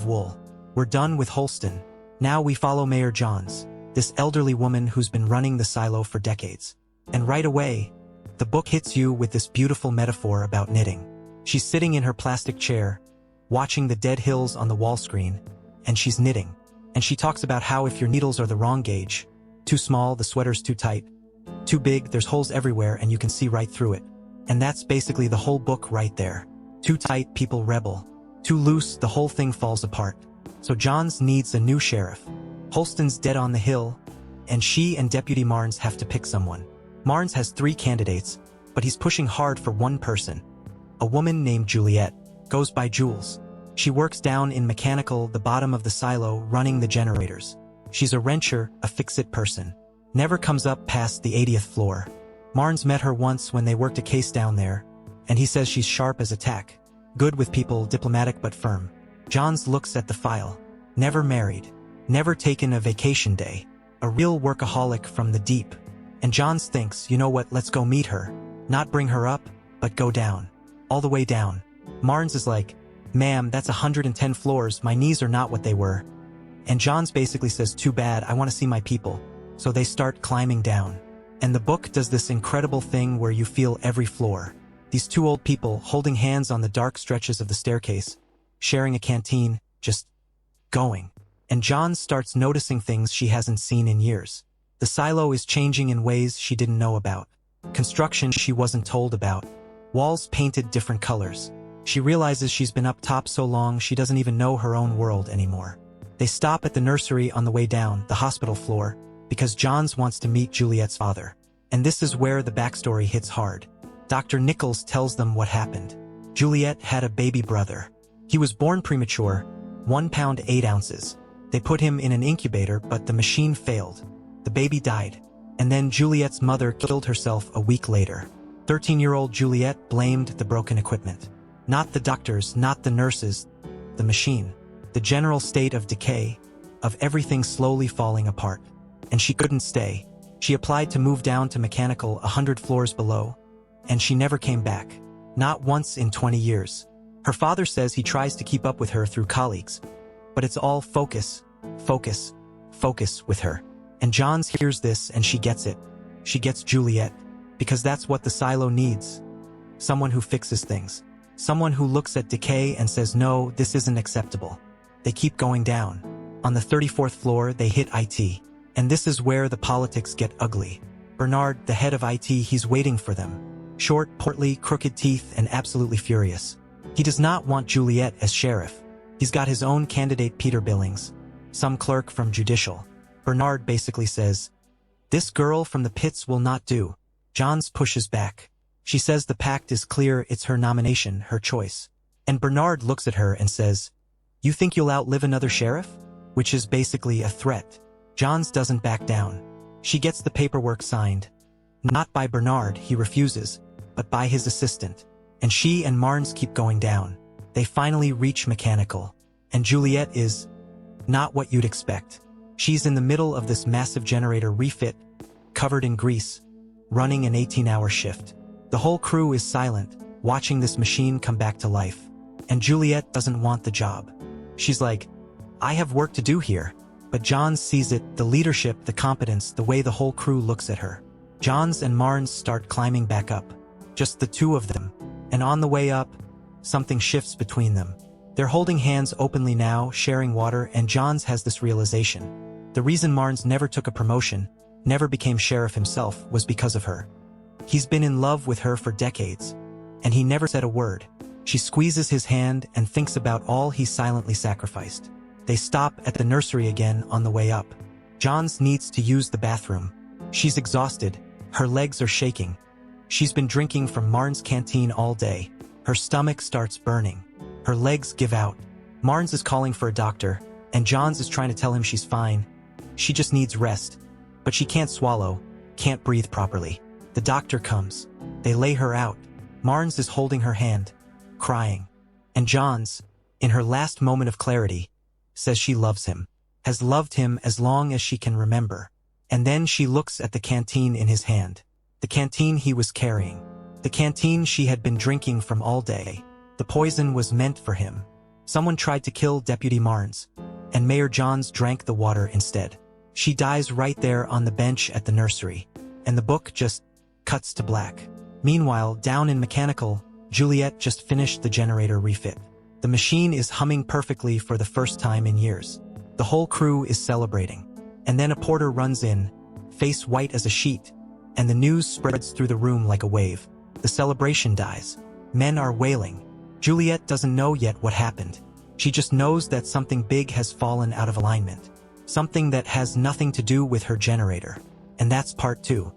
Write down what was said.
of wool. We're done with Holston. Now we follow Mayor Jahns, this elderly woman who's been running the silo for decades. And right away, the book hits you with this beautiful metaphor about knitting. She's sitting in her plastic chair, watching the dead hills on the wall screen, and she's knitting. And she talks about how if your needles are the wrong gauge, too small, the sweater's too tight, too big, there's holes everywhere and you can see right through it. And that's basically the whole book right there. Too tight, people rebel. Too loose, the whole thing falls apart. So Jahns needs a new sheriff. Holston's dead on the hill, and she and Deputy Marnes have to pick someone. Marnes has 3 candidates, but he's pushing hard for one person. A woman named Juliette, goes by Jules. She works down in mechanical, the bottom of the silo, running the generators. She's a wrencher, a fix-it person. Never comes up past the 80th floor. Marnes met her once when they worked a case down there, and he says she's sharp as a tack. Good with people, diplomatic but firm. Jahns looks at the file. Never married. Never taken a vacation day. A real workaholic from the deep. And Jahns thinks, you know what, let's go meet her. Not bring her up, but go down. All the way down. Marnes is like, ma'am, that's 110 floors, my knees are not what they were. And Jahns basically says, too bad, I want to see my people. So they start climbing down. And the book does this incredible thing where you feel every floor. These 2 old people holding hands on the dark stretches of the staircase, sharing a canteen, just going. And Jahns starts noticing things she hasn't seen in years. The silo is changing in ways she didn't know about. Construction she wasn't told about. Walls painted different colors. She realizes she's been up top so long she doesn't even know her own world anymore. They stop at the nursery on the way down, the hospital floor, because Jahns wants to meet Juliette's father. And this is where the backstory hits hard. Dr. Nichols tells them what happened. Juliette had a baby brother. He was born premature, 1 pound 8 ounces. They put him in an incubator, but the machine failed. The baby died. And then Juliette's mother killed herself a week later. 13-year-old Juliette blamed the broken equipment. Not the doctors, not the nurses, the machine. The general state of decay, of everything slowly falling apart. And she couldn't stay. She applied to move down to mechanical 100 floors below, and she never came back. Not once in 20 years. Her father says he tries to keep up with her through colleagues, but it's all focus, focus, focus with her. And Jahns hears this and she gets it. She gets Juliette, because that's what the silo needs. Someone who fixes things. Someone who looks at decay and says, no, this isn't acceptable. They keep going down. On the 34th floor, they hit IT. And this is where the politics get ugly. Bernard, the head of IT, he's waiting for them. Short, portly, crooked teeth, and absolutely furious. He does not want Juliette as sheriff. He's got his own candidate, Peter Billings, some clerk from judicial. Bernard basically says, this girl from the pits will not do. Jahns pushes back. She says the pact is clear, it's her nomination, her choice. And Bernard looks at her and says, you think you'll outlive another sheriff? Which is basically a threat. Jahns doesn't back down. She gets the paperwork signed. Not by Bernard, he refuses, but by his assistant. And she and Marnes keep going down. They finally reach mechanical. And Juliette is not what you'd expect. She's in the middle of this massive generator refit, covered in grease, running an 18-hour shift. The whole crew is silent, watching this machine come back to life. And Juliette doesn't want the job. She's like, I have work to do here. But Jahns sees it, the leadership, the competence, the way the whole crew looks at her. Jahns and Marnes start climbing back up. Just the 2 of them. And on the way up, something shifts between them. They're holding hands openly now, sharing water, and Jahns has this realization. The reason Marnes never took a promotion, never became sheriff himself, was because of her. He's been in love with her for decades, and he never said a word. She squeezes his hand and thinks about all he silently sacrificed. They stop at the nursery again on the way up. Jahns needs to use the bathroom. She's exhausted. Her legs are shaking. She's been drinking from Marnes' canteen all day. Her stomach starts burning. Her legs give out. Marnes is calling for a doctor, and Jahns is trying to tell him she's fine. She just needs rest. But she can't swallow, can't breathe properly. The doctor comes. They lay her out. Marnes is holding her hand, crying. And Jahns, in her last moment of clarity, says she loves him, has loved him as long as she can remember. And then she looks at the canteen in his hand. The canteen he was carrying. The canteen she had been drinking from all day. The poison was meant for him. Someone tried to kill Deputy Marnes, and Mayor Jahns drank the water instead. She dies right there on the bench at the nursery, and the book just cuts to black. Meanwhile, down in mechanical, Juliette just finished the generator refit. The machine is humming perfectly for the first time in years. The whole crew is celebrating. And then a porter runs in, face white as a sheet, and the news spreads through the room like a wave. The celebration dies. Men are wailing. Juliette doesn't know yet what happened. She just knows that something big has fallen out of alignment. Something that has nothing to do with her generator. And that's part 2.